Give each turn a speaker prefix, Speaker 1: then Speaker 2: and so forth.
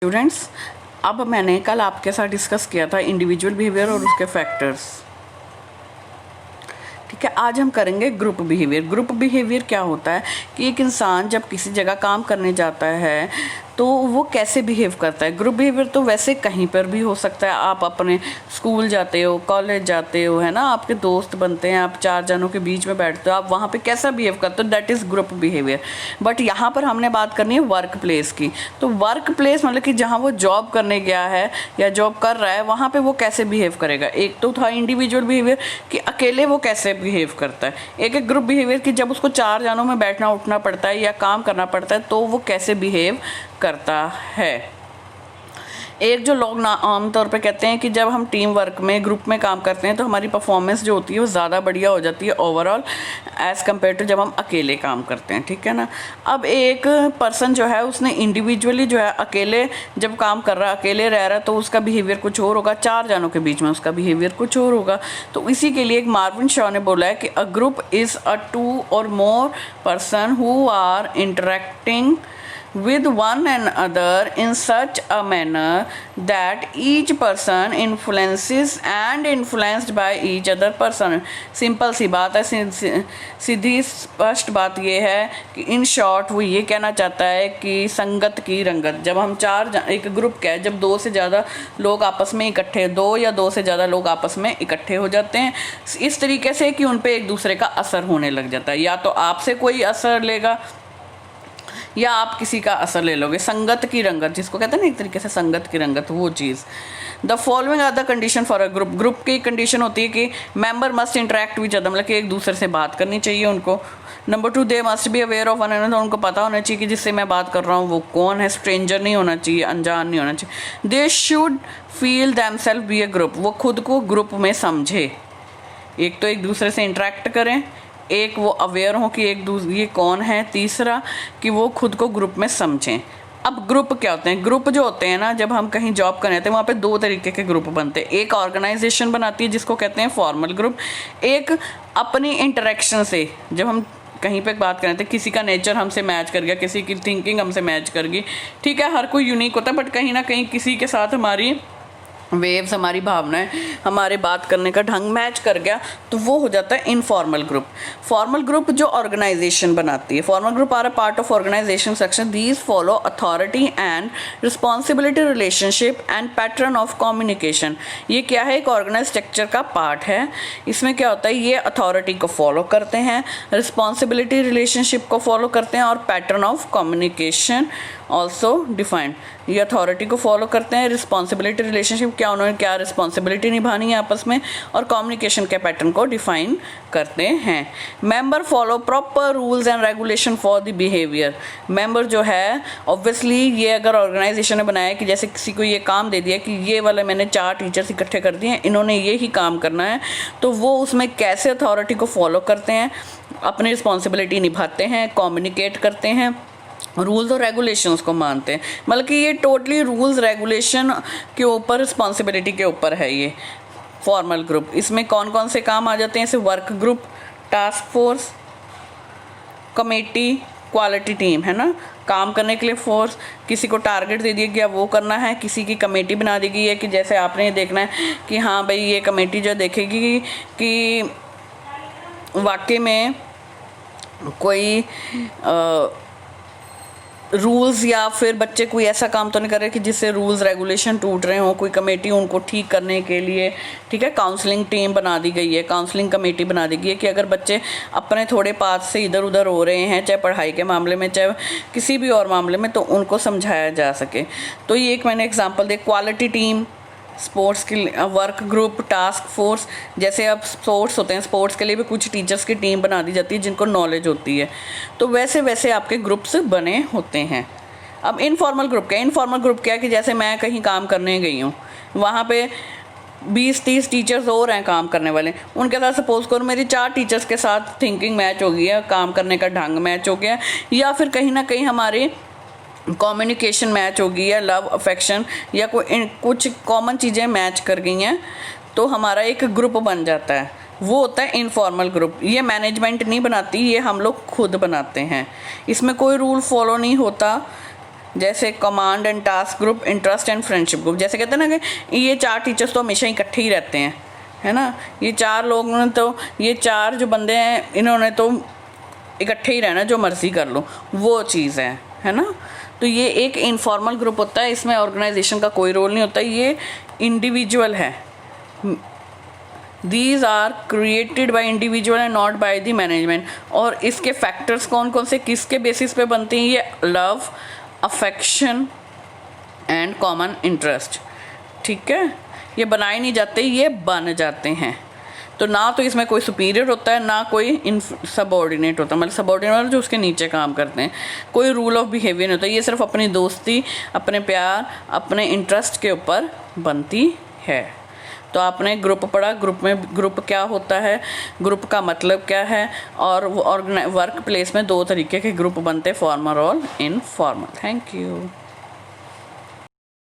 Speaker 1: Students, अब मैंने कल आपके साथ डिस्कस किया था इंडिविजुअल बिहेवियर और उसके फैक्टर्स। ठीक है, आज हम करेंगे ग्रुप बिहेवियर। ग्रुप बिहेवियर क्या होता है कि एक इंसान जब किसी जगह काम करने जाता है तो वो कैसे बिहेव करता है। ग्रुप बिहेवियर तो वैसे कहीं पर भी हो सकता है। आप अपने स्कूल जाते हो, कॉलेज जाते हो, है ना, आपके दोस्त बनते हैं, आप चार जनों के बीच में बैठते हो, आप वहाँ पे कैसा बिहेव करते हो, that is group behaviour. But यहाँ पर हमने बात करनी है वर्क प्लेस की। तो वर्क प्लेस मतलब कि जहाँ वो जॉब करने गया है या जॉब कर रहा है, वहाँ पर वो कैसे बिहेव करेगा। एक तो था इंडिविजुअल बिहेवियर कि अकेले वो कैसे बिहेव करता है। एक ग्रुप बिहेवियर कि जब उसको चार जनों में बैठना उठना पड़ता है या काम करना पड़ता है तो वो कैसे बिहेव करता है। एक जो लोग ना आमतौर पे कहते हैं कि जब हम टीम वर्क में ग्रुप में काम करते हैं तो हमारी परफॉर्मेंस जो होती है वो ज़्यादा बढ़िया हो जाती है ओवरऑल एज़ कम्पेयर टू जब हम अकेले काम करते हैं। ठीक है ना। अब एक पर्सन जो है उसने इंडिविजुअली जो है अकेले जब काम कर रहा है, अकेले रह रहा है, तो उसका बिहेवियर कुछ और होगा, चार जनों के बीच में उसका बिहेवियर कुछ और होगा। तो इसी के लिए एक मार्विन शॉ ने बोला है कि a group is a two और more person who are interacting with one another in such a manner that each person influences and influenced by each other person। Simple सी बात है, सीधी स्पष्ट बात ये है कि इन शॉर्ट वो ये कहना चाहता है कि संगत की रंगत। जब हम एक ग्रुप क्या है, जब दो से ज़्यादा लोग आपस में इकट्ठे, दो या दो से ज़्यादा लोग आपस में इकट्ठे हो जाते हैं इस तरीके से कि उन पे एक दूसरे का असर होने लग जाता है। या तो आपसे कोई असर लेगा या आप किसी का असर ले लोगे। संगत की रंगत जिसको कहते हैं ना, एक तरीके से संगत की रंगत, वो चीज़। The following are the condition for a group. Group की कंडीशन होती है कि member must interact with other, मतलब कि एक दूसरे से बात करनी चाहिए उनको। Number 2, they must be aware of one another, उनको पता होना चाहिए कि जिससे मैं बात कर रहा हूँ वो कौन है, स्ट्रेंजर नहीं होना चाहिए, अनजान नहीं होना चाहिए। They should feel themselves be a group, वो खुद को ग्रुप में समझे। एक तो एक दूसरे से इंटरेक्ट करें, एक वो अवेयर हो कि ये कौन है, तीसरा कि वो खुद को ग्रुप में समझें। अब ग्रुप क्या होते हैं? ग्रुप जो होते हैं ना, जब हम कहीं जॉब करने जाते हैं वहाँ पे दो तरीके के ग्रुप बनते हैं। एक ऑर्गेनाइजेशन बनाती है जिसको कहते हैं फॉर्मल ग्रुप, एक अपनी इंटरेक्शन से। जब हम कहीं पे बात करते हैं, किसी का नेचर हमसे मैच कर गया, किसी की थिंकिंग हमसे मैच कर गई, ठीक है, हर कोई यूनिक होता है, बट कहीं ना कहीं किसी के साथ हमारी वेव्स, हमारी भावनाएं, हमारे बात करने का ढंग मैच कर गया, तो वो हो जाता है इनफॉर्मल ग्रुप। फॉर्मल ग्रुप जो ऑर्गेनाइजेशन बनाती है। Formal group are a part of organisation section. These follow authority and responsibility relationship and pattern of communication. ये क्या है? एक ऑर्गेनाइज स्ट्रक्चर का पार्ट है। इसमें क्या होता है? ये अथॉरिटी को फॉलो करते हैं, रिस्पॉन्सिबिलिटी रिलेशनशिप को फॉलो करते हैं और pattern of communication also defined. ये अथॉरिटी को फॉलो करते हैं, रिस्पॉन्सिबिलिटी रिलेशनशिप क्या उन्होंने क्या रिस्पॉन्सिबिलिटी निभानी है आपस में, और कम्युनिकेशन के पैटर्न को डिफाइन करते हैं। Member follow proper rules and regulation for the behaviour. Member जो है ऑब्वियसली ये अगर ऑर्गेनाइजेशन ने बनाया कि जैसे किसी को ये काम दे दिया कि ये वाले मैंने 4 टीचर्स इकट्ठे कर दिए हैं, इन्होंने ये ही काम करना है, तो वो उसमें कैसे अथॉरिटी को फॉलो करते हैं, अपनी रिस्पॉन्सिबिलिटी निभाते हैं, कम्युनिकेट करते हैं, रूल्स और रेगुलेशंस को मानते हैं। मतलब कि ये टोटली रूल्स रेगुलेशन के ऊपर, रिस्पॉन्सिबिलिटी के ऊपर है ये फॉर्मल ग्रुप। इसमें कौन कौन से काम आ जाते हैं? जैसे work group, task force, committee, quality team, है ना, काम करने के लिए फोर्स, किसी को टारगेट दे दिया गया वो करना है, किसी की कमेटी बना दी गई है कि जैसे आपने ये देखना है कि हाँ भाई ये कमेटी जो देखेगी कि वाकई में कोई रूल्स या फिर बच्चे कोई ऐसा काम तो नहीं कर रहे कि जिससे रूल्स रेगुलेशन टूट रहे हों। कोई कमेटी उनको ठीक करने के लिए, ठीक है, काउंसलिंग टीम बना दी गई है, काउंसलिंग कमेटी बना दी गई है कि अगर बच्चे अपने थोड़े पाथ से इधर उधर हो रहे हैं, चाहे पढ़ाई के मामले में चाहे किसी भी और मामले में, तो उनको समझाया जा सके। तो ये एक मैंने एग्जाम्पल दे। क्वालिटी टीम, स्पोर्ट्स की वर्क ग्रुप, टास्क फोर्स। जैसे अब स्पोर्ट्स होते हैं, स्पोर्ट्स के लिए भी कुछ टीचर्स की टीम बना दी जाती है जिनको नॉलेज होती है, तो वैसे वैसे आपके ग्रुप्स बने होते हैं। अब इनफॉर्मल ग्रुप क्या है? इनफॉर्मल ग्रुप क्या है कि जैसे मैं कहीं काम करने गई हूँ, वहाँ पे 20-30 टीचर्स और हैं काम करने वाले, उनके साथ सपोज करो मेरी 4 टीचर्स के साथ थिंकिंग मैच हो गई है, काम करने का ढंग मैच हो गया, या फिर कहीं ना कहीं हमारी कम्युनिकेशन मैच होगी या लव अफेक्शन या कुछ कॉमन चीज़ें मैच कर गई हैं, तो हमारा एक ग्रुप बन जाता है। वो होता है इनफॉर्मल ग्रुप। ये मैनेजमेंट नहीं बनाती, ये हम लोग खुद बनाते हैं। इसमें कोई रूल फॉलो नहीं होता, जैसे command and task group, interest and friendship group. जैसे कहते हैं ना कि ये 4 टीचर्स तो हमेशा इकट्ठे ही रहते हैं, है ना, ये 4 लोग ने तो, ये 4 जो बंदे हैं इन्होंने तो इकट्ठे ही रहना, जो मर्जी कर लो, वो चीज़ है ना। तो ये एक इनफॉर्मल ग्रुप होता है, इसमें ऑर्गेनाइजेशन का कोई रोल नहीं होता, ये इंडिविजुअल है। These are created by individual and not by the management. और इसके फैक्टर्स कौन कौन से किसके बेसिस पे बनते हैं? ये love, affection and common interest, ठीक है। ये बनाए नहीं जाते, ये बन जाते हैं। तो ना तो इसमें कोई सुपीरियर होता है, ना कोई सबऑर्डिनेट होता है, मतलब सबऑर्डिनेट जो उसके नीचे काम करते हैं। कोई रूल ऑफ बिहेवियर नहीं होता, ये सिर्फ अपनी दोस्ती, अपने प्यार, अपने इंटरेस्ट के ऊपर बनती है। तो आपने ग्रुप पढ़ा, ग्रुप में ग्रुप क्या होता है, ग्रुप का मतलब क्या है, और वर्क प्लेस में 2 तरीके के ग्रुप बनते हैं, फॉर्मल और इनफॉर्मल। Thank you.